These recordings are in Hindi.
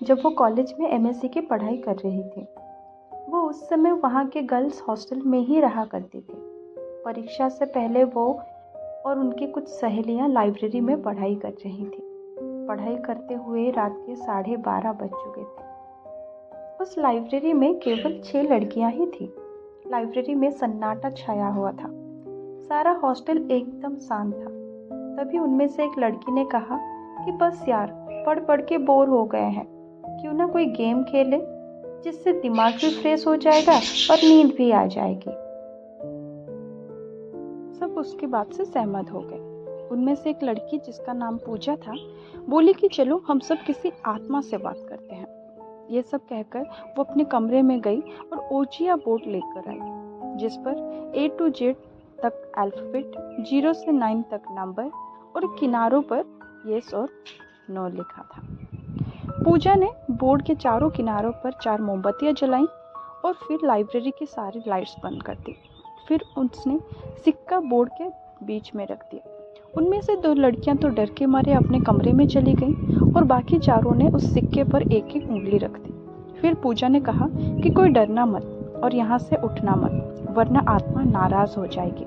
जब वो कॉलेज में एमएससी की पढ़ाई कर रही थी। वो उस समय वहाँ के गर्ल्स हॉस्टल में ही रहा करती थी। परीक्षा से पहले वो और उनकी कुछ सहेलियाँ लाइब्रेरी में पढ़ाई कर रही थी। पढ़ाई करते हुए रात के 12:30 बज चुके थे। उस लाइब्रेरी में केवल 6 लड़कियां ही थी। लाइब्रेरी में सन्नाटा छाया हुआ था। सारा हॉस्टल एकदम शांत था। तभी उनमें से एक लड़की ने कहा कि बस यार, पढ़ पढ़ के बोर हो गए हैं, क्यों ना कोई गेम खेले जिससे दिमाग भी फ्रेश हो जाएगा और नींद भी आ जाएगी। सब उसकी बात से सहमत हो गए। उनमें से एक लड़की, जिसका नाम पूजा था, बोली कि चलो हम सब किसी आत्मा से बात करते हैं। ये सब कहकर वो अपने कमरे में गई और ओजिया बोर्ड लेकर आई, जिस पर A to Z तक अल्फ़ाबेट, 0 से 9 तक नंबर और किनारों पर येस और नो लिखा था। पूजा ने बोर्ड के चारों किनारों पर 4 मोमबत्तियां जलाईं और फिर लाइब्रेरी की सारी लाइट्स बंद कर दी। फिर उसने सिक्का बोर्ड के बीच में रख दिया। उनमें से 2 लड़कियां तो डर के मारे अपने कमरे में चली गईं और बाकी चारों ने उस सिक्के पर एक एक उंगली रख दी। फिर पूजा ने कहा कि कोई डरना मत और यहाँ से उठना मत, वरना आत्मा नाराज हो जाएगी।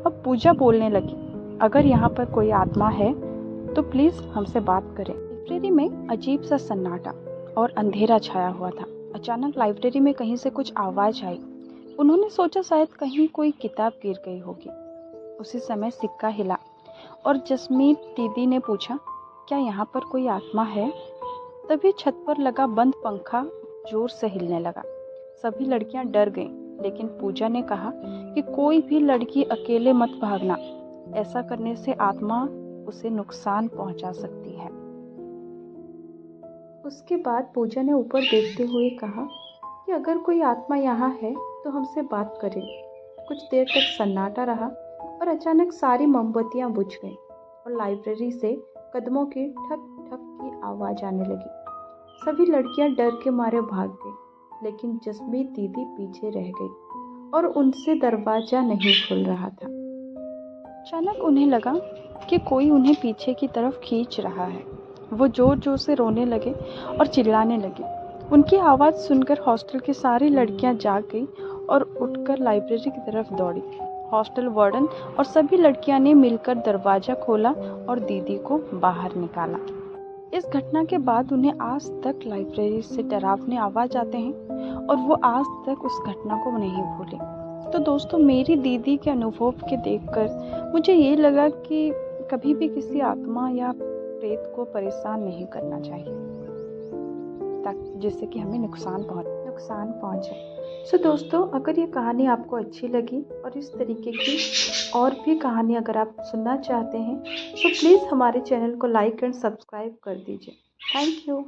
अब पूजा बोलने लगी, अगर यहाँ पर कोई आत्मा है तो प्लीज़ हमसे बात करें। लाइब्रेरी में अजीब सा सन्नाटा और अंधेरा छाया हुआ था। अचानक लाइब्रेरी में कहीं से कुछ आवाज़ आई। उन्होंने सोचा शायद कहीं कोई किताब गिर गई होगी। उसी समय सिक्का हिला और जसमीत दीदी ने पूछा, क्या यहाँ पर कोई आत्मा है? तभी छत पर लगा बंद पंखा जोर से हिलने लगा। सभी लड़कियां डर गईं, लेकिन पूजा ने कहा कि कोई भी लड़की अकेले मत भागना, ऐसा करने से आत्मा उसे नुकसान पहुंचा सकती है। उसके बाद पूजा ने ऊपर देखते हुए कहा कि अगर कोई आत्मा यहाँ है तो हमसे बात करे। कुछ देर तक सन्नाटा रहा और अचानक सारी मोमबत्तियां बुझ गईं और लाइब्रेरी से कदमों की ठक ठक की आवाज़ आने लगी। सभी लड़कियां डर के मारे भाग गईं, लेकिन जसमीत दीदी पीछे रह गई और उनसे दरवाज़ा नहीं खुल रहा था। अचानक उन्हें लगा कि कोई उन्हें पीछे की तरफ खींच रहा है। वो जोर जोर से रोने लगे और चिल्लाने लगे। उनकी आवाज़ सुनकर हॉस्टल की सारी लड़कियां जाग गई और उठकर लाइब्रेरी की तरफ दौड़ी। हॉस्टल वार्डन और सभी लड़कियां ने मिलकर दरवाज़ा खोला और दीदी को बाहर निकाला। इस घटना के बाद उन्हें आज तक लाइब्रेरी से डरावने आवाज़ आते हैं और वो आज तक उस घटना को नहीं भूले। तो दोस्तों, मेरी दीदी के अनुभव के देखकर मुझे ये लगा कि कभी भी किसी आत्मा या प्रेत को परेशान नहीं करना चाहिए, ताकि जिससे कि हमें नुकसान पहुंचे। सो दोस्तों, अगर ये कहानी आपको अच्छी लगी और इस तरीके की और भी कहानी अगर आप सुनना चाहते हैं तो प्लीज़ हमारे चैनल को लाइक एंड सब्सक्राइब कर दीजिए। Thank you.